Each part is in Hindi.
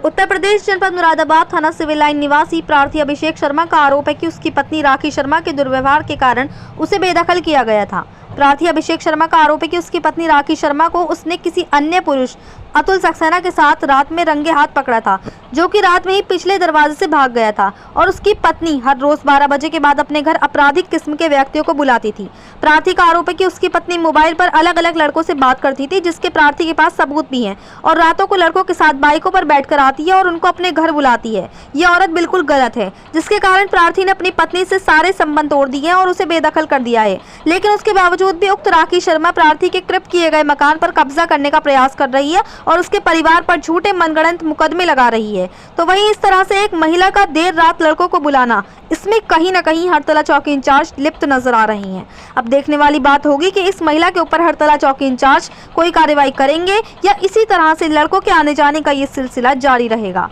उत्तर प्रदेश जनपद मुरादाबाद थाना सिविल लाइन निवासी प्रार्थी अभिषेक शर्मा का आरोप है कि उसकी पत्नी राखी शर्मा के दुर्व्यवहार के कारण उसे बेदखल किया गया था। प्रार्थी अभिषेक शर्मा का आरोप है कि उसकी पत्नी राखी शर्मा को उसने किसी अन्य पुरुष अतुल सक्सेना के साथ रात में रंगे हाथ पकड़ा था, जो कि रात में ही पिछले दरवाजे से भाग गया था और उसकी पत्नी हर रोज 12 बजे के बाद अपने घर आपराधिक किस्म के व्यक्तियों को बुलाती थी। प्रार्थी का आरोप है कि उसकी पत्नी मोबाइल पर अलग अलग लड़कों से बात करती थी, जिसके प्रार्थी के पास सबूत भी हैं, और रातों को लड़कों के साथ बाइकों पर बैठकर आती है और उनको अपने घर बुलाती है। ये औरत बिल्कुल गलत है, जिसके कारण प्रार्थी ने अपनी पत्नी से सारे संबंध तोड़ दिए और उसे बेदखल कर दिया है। लेकिन उसके बावजूद भी उक्त राखी शर्मा प्रार्थी के कृत किए गए मकान पर कब्जा करने का प्रयास कर रही है और उसके परिवार पर झूठे मनगढ़ंत मुकदमे लगा रही है। तो वहीं इस तरह से एक महिला का देर रात लड़कों को बुलाना, इसमें कहीं न कहीं हरतला चौकी इंचार्ज लिप्त नजर आ रही हैं। अब देखने वाली बात होगी कि इस महिला के ऊपर हरतला चौकी इंचार्ज कोई कार्रवाई करेंगे या इसी तरह से लड़कों के आने जाने का ये सिलसिला जारी रहेगा।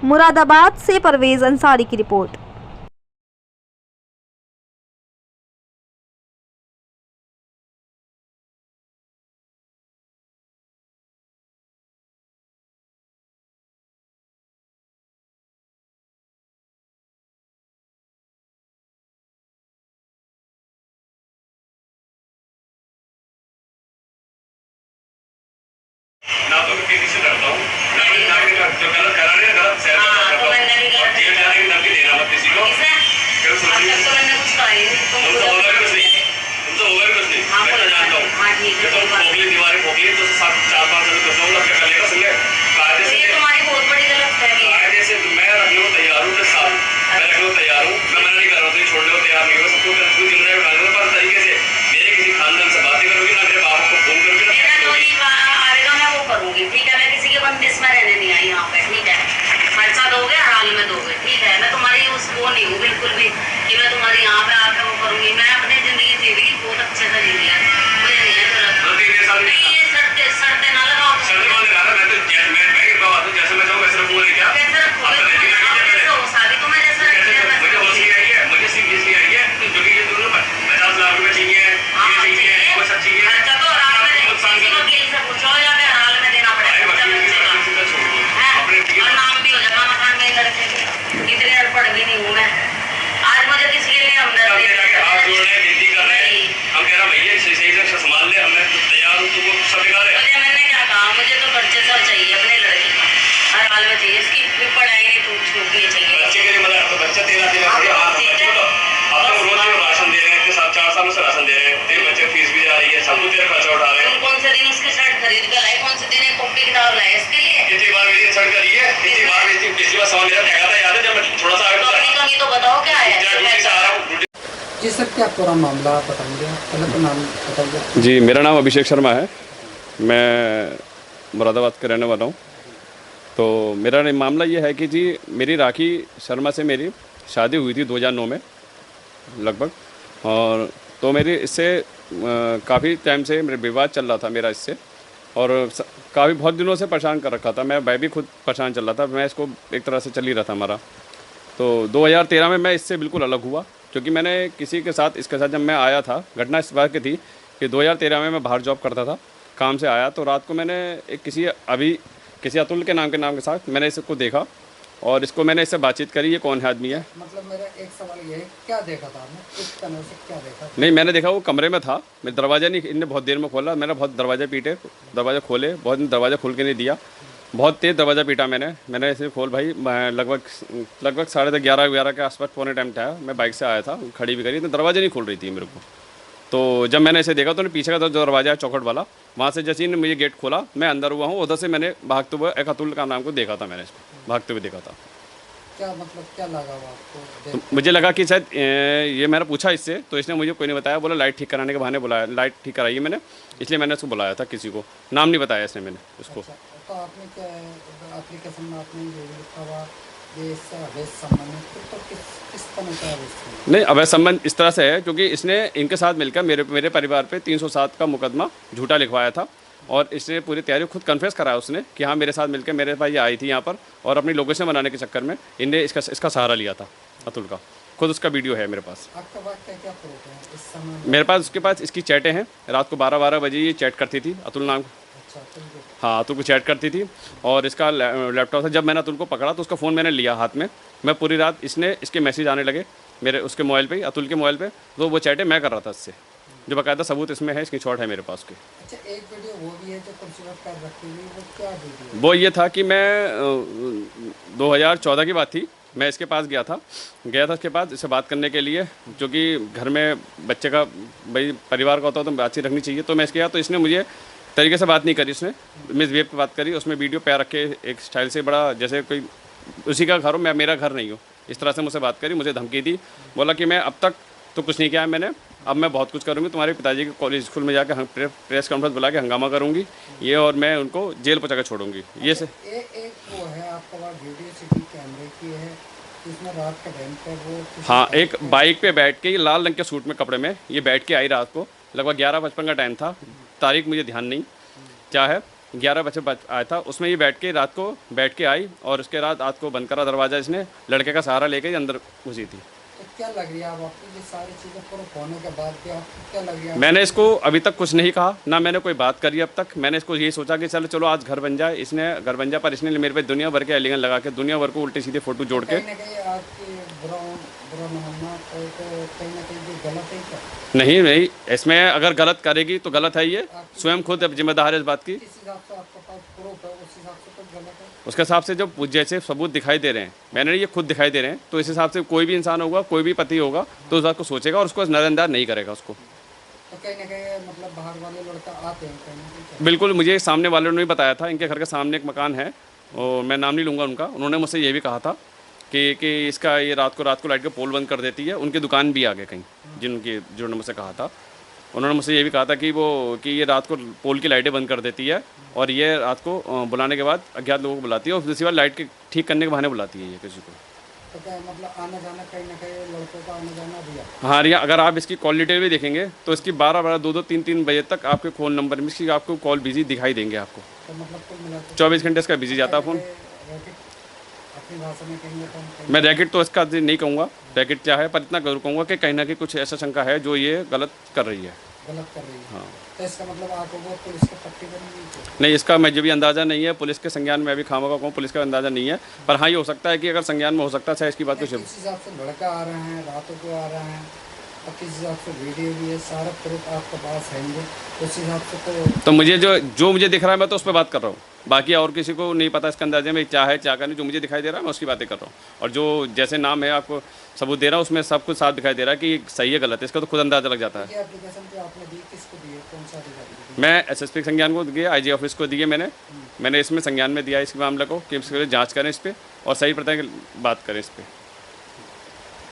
मुरादाबाद से परवेज अंसारी की रिपोर्ट। ना तो मैं किसी से डरता हूँ, ना मैं जो गलत करा रहे हैं गलत सहन करता हूँ, और जेल जाने की धमकी देना मत किसी को। फिर सोचिए तुम तो होगा भी कुछ नहीं, मैं तो जानता हूँ कि तुम खोखली दीवारें खोखली तो 4-5 साल तो सब क्या कर लेगा सुन ले कायदे से। कायदे से मैं रखने को तैयार हूँ, मैं रखने को तैयार हूँ, मैं मना नहीं कर रहा हूँ, तुम छोड़ने को तैयार नहीं हो, सबको जिम्मेदारी उठाने को, पर तरीके से मेरे किसी खानदान से बातें करोगी ना, मेरे बाप को फोन करोगी ना, ठीक है। मैं किसी के बंदिश में रहने नहीं आई यहाँ पे, ठीक है। खर्चा दोगे हाल में दोगे, ठीक है। मैं तुम्हारी उस वो नहीं हूँ बिल्कुल भी कि मैं तुम्हारी यहाँ पे आके वो करूंगी। मैं अपनी जिंदगी जी रही बहुत अच्छे से जी लिया, मुझे नहीं है जरूरत। नहीं ये शर्तें ना लगाओ। जैसे मैं चाहूँ वैसे रखूंगा, क्या कैसे रखोगे? शादी तो मैं जैसे मुझे होश नहीं आई है, मुझे सीरियस नहीं आई है, क्योंकि ये दोनों 50 लाख रुपए चाहिए, ये चाहिए, वो सब चाहिए। खर्चा तो वकील से पूछो या फिर हाल में देना पड़ेगा, और नाम भी हो जाएगा मकान में लड़के के। इतनी अनपढ़ भी नहीं हूँ मैं, आज मुझे किसी के लिए हमदर्दी हाथ जोड़ रहे हैं, विनती कर रहे हैं, हम कह रहे भैया सही से संभाल ले, हमें तैयार हूँ, तो वो सब बेकार है। मैंने क्या कहा, मुझे तो बच्चे सब चाहिए, अपने लड़की का हर हाल में चाहिए, इसकी पढ़ाई नहीं छूटनी चाहिए। बच्चे के लिए मतलब तो बच्चा तेरा बच्चे को तो अब तो रोज राशन दे रहे हैं, 4 सालों से राशन दे रहे हैं, तेरे बच्चे फीस भी जा रही है, सब कुछ तेरा खर्चा उठा रहे हैं। कौन से दिन उसके शर्ट खरीद कर लाए, कौन से दिन एक कॉपी किताब लाए इसके लिए? कितनी बार मेरी शर्ट करी है, कितनी बार पिछली बार सामान मेरा फेंका था, याद है जब मैं थोड़ा सा आया था। अपनी कमी तो बताओ क्या है। जी सर, क्या पूरा मामला बताएंगे? पहले तो नाम बताइए। जी, मेरा नाम अभिषेक शर्मा है, मैं मुरादाबाद का रहने वाला हूँ। तो मेरा मामला ये है कि जी मेरी राखी शर्मा से मेरी शादी हुई थी 2009 में लगभग, और तो मेरी इससे काफ़ी टाइम से मेरा विवाद चल रहा था मेरा इससे, और काफ़ी बहुत दिनों से परेशान कर रखा था मैं भी खुद परेशान चल रहा था, मैं इसको एक तरह से चल ही रहा था हमारा। तो 2013 में मैं इससे बिल्कुल अलग हुआ, क्योंकि मैंने किसी के साथ इसके साथ जब मैं आया था, घटना इस बात की थी कि 2013 में मैं बाहर जॉब करता था, काम से आया तो रात को मैंने एक किसी अतुल के नाम के साथ मैंने इसको देखा, और इसको मैंने इससे बातचीत करी, ये कौन है आदमी है। मतलब मेरा एक सवाल ये है, क्या देखा था आपने, किस तरह से क्या देखा? नहीं, मैंने देखा वो कमरे में था, मैं दरवाज़ा नहीं, इनने बहुत देर में खोला, मैंने बहुत दरवाजे पीटे, दरवाजे खोले, बहुत दरवाज़ा खोल के नहीं दिया, बहुत तेज़ दरवाज़ा पीटा मैंने इसे खोल भाई, लगभग 11:30 के आसपास पौने टाइम था, मैं बाइक से आया था, खड़ी भी करी तो दरवाज़ा नहीं खोल रही थी मेरे को। तो जब मैंने इसे देखा तो पीछे का जो दरवाज़ा है चौखट वाला, वहाँ से जैसे ही मुझे गेट खोला, मैं अंदर हुआ हूँ, उधर से मैंने भागते हुए एक अतुल का नाम को देखा था, मैंने इसको भागते हुए देखा था। क्या मतलब क्या लगा वो आपको? तो मुझे लगा कि शायद ये मैंने पूछा इससे, तो इसने मुझे कोई नहीं बताया, बोला लाइट ठीक कराने के बहाने बुलाया, लाइट ठीक कराई है मैंने, इसलिए मैंने उसको बुलाया था, किसी को नाम नहीं बताया इसने मैंने उसको। अच्छा, तो आपने क्या एप्लीकेशन में आपने जो लिखा हुआ ये इससे अवैध संबंध है, तो किस तरह का अवैध संबंध? नहीं, अवैध संबंध इस तरह से है क्योंकि इसने इनके साथ मिलकर मेरे परिवार पे 307 का मुकदमा झूठा लिखवाया था, और इसने पूरी तैयारी खुद कन्फेस कराया उसने कि हाँ मेरे साथ मिलकर मेरे पास ये आई थी यहाँ पर, और अपनी लोकेशन बनाने के चक्कर में इनने इसका सहारा लिया था अतुल का। खुद उसका वीडियो है मेरे पास। आपका बात क्या प्रूफ है इस समय? मेरे पास उसके पास इसकी चैटें हैं, रात को 12 बजे ये चैट करती थी अतुल नाम। अच्छा तुमको हाँ, अतुल को चैट करती थी। और इसका लैपटॉप था, जब मैंने अतुल को पकड़ा तो उसका फ़ोन मैंने लिया हाथ में। मैं पूरी रात इसके मैसेज आने लगे मेरे उसके मोबाइल पे ही, अतुल के मोबाइल पे, तो वो चैटें मैं कर रहा था इससे, जो बाकायदा सबूत इसमें है, स्क्रीनशॉट है मेरे पास के। अच्छा एक वीडियो वो भी है जो कंसीडर कर रखी हुई, वो क्या वीडियो है? वो ये था कि मैं 2014 की बात थी, मैं इसके पास गया था इसके पास इससे बात करने के लिए, जो कि घर में बच्चे का भाई परिवार का होता है तो बातचीत रखनी चाहिए। तो मैं इसके गया तो इसने मुझे तरीके से बात नहीं करी, इसने मिसबिहेव की बात करी, उसमें वीडियो पैर रख के एक स्टाइल से बड़ा जैसे कोई उसी का घर हो, मैं मेरा घर नहीं हूँ, इस तरह से मुझसे बात करी, मुझे धमकी दी, बोला कि मैं अब तक तो कुछ नहीं किया है मैंने, अब मैं बहुत कुछ करूँगी, तुम्हारे पिताजी के कॉलेज स्कूल में जाकर प्रेस कॉन्फ्रेंस बुला के हंगामा करूँगी ये, और मैं उनको जेल पहुँचा कर छोड़ूंगी ये से। एक वो है आपका पास वीडियो सिटी कैमरे की है, इसमें रात का टाइम पे वो हाँ, एक बाइक पे बैठ के, ये लाल रंग के सूट में कपड़े में ये बैठ के आई रात को, लगभग 11:55 का टाइम था, तारीख मुझे ध्यान नहीं क्या है, 11 बजे आया था, उसमें ये बैठ के आई, और उसके रात को बंद करा दरवाज़ा इसने, लड़के का सहारा लेके अंदर घुसी थी। तो क्या लग रही है अब आपकी ये सारी चीज़ें प्रूफ होने के बाद भी आपको क्या लग रही है? मैंने इसको अभी तक कुछ नहीं कहा, ना मैंने कोई बात करी अब तक। मैंने इसको यही सोचा कि चलो आज घर बन जाए, इसने घर बन जाए, पर इसने मेरे पे दुनिया भर के एलिगेशन लगा के, दुनिया भर को उल्टे सीधे फोटो जोड़ के। कहीं ना कहीं आपकी बुरा मानना तो कहीं ना कहीं ये गलत है क्या? नहीं, इसमें अगर गलत करेगी तो गलत है, ये स्वयं खुद अब जिम्मेदार है इस बात की। किस हिसाब से आपके पास प्रूफ है उस हिसाब से तो गलत है? उसके हिसाब से जो जैसे सबूत दिखाई दे रहे हैं, मैंने ये खुद दिखाई दे रहे हैं, तो इस हिसाब से कोई भी इंसान होगा, कोई भी पति होगा, तो उस बात को सोचेगा और उसको नज़रअंदाज नहीं करेगा उसको। तो कहीं ना कहीं मतलब बाहर वाले लड़का आते हैं कहीं ना कहीं? बिल्कुल, मुझे सामने वालों ने भी बताया था, इनके घर के सामने एक मकान है और मैं नाम नहीं लूँगा उनका, उन्होंने मुझसे ये भी कहा था कि इसका ये रात को लाइट का पोल बंद कर देती है, उनकी दुकान भी आ गए कहीं, जिन्होंने मुझसे कहा था, उन्होंने मुझसे ये भी कहा था कि ये रात को पोल की लाइटें बंद कर देती है, और ये रात को बुलाने के बाद अज्ञात लोगों को बुलाती है, और दूसरी बार लाइट के ठीक करने के बहाने बुलाती है ये किसी को। तो क्या मतलब आना जाना कहीं ना कहीं लड़कों का आना जाना भी है? हाँ रिया, अगर आप इसकी कॉल डिटेल भी देखेंगे तो इसकी 12 2 3 बजे तक आपके फ़ोन नंबर में इसकी आपको कॉल बिजी दिखाई देंगे आपको। तो मतलब कुल मिला के 24 घंटे इसका बिजी जाता है फ़ोन। रैकेट अपनी भाषा में कहेंगे तो हम मैं रैकेट तो इसका नहीं कहूँगा रैकेट क्या है, पर इतना जरूर कहूँगा कि कहीं ना कहीं कुछ ऐसा शंका है जो ये गलत कर रही है। गलत कर रही है। हाँ, तो इसका मतलब आपको वो पुलिस के पट्टी पर नहीं? नहीं, इसका मुझे भी अंदाज़ा नहीं है, पुलिस के संज्ञान में अभी खामोगा कहूँ, पुलिस का अंदाज़ा नहीं है, पर हाँ ये हो सकता है कि अगर संज्ञान में हो सकता है इसकी बात कुछ। किस हिसाब से लड़का आ रहे हैं, रातों को आ रहे हैं, और किस हिसाब से वीडियो भी है, सारा प्रूफ आपके पास हैंगे, उस हिसाब से तो मुझे जो मुझे दिख रहा है मैं तो उस पर बात कर रहा हूँ, बाकी और किसी को नहीं पता इसके अंदाजे में क्या है क्या का नहीं, जो मुझे दिखाई दे रहा है मैं उसकी बातें कर रहा हूँ, और जो जैसे नाम है आपको सबूत दे रहा हूँ उसमें सब कुछ साफ दिखाई दे रहा है कि सही है गलत है, इसका तो खुद अंदाजा लग जाता है। ये एप्लीकेशन जो आपने दी किसको दी है, कौन सा अधिकारी को दी? मैं SSP संज्ञान को दिए, IG ऑफिस को दिए, मैंने इसमें संज्ञान में दिया इस मामले को कि इसके जाँच करें इस पर और सही पता है कि बात करें इस पर।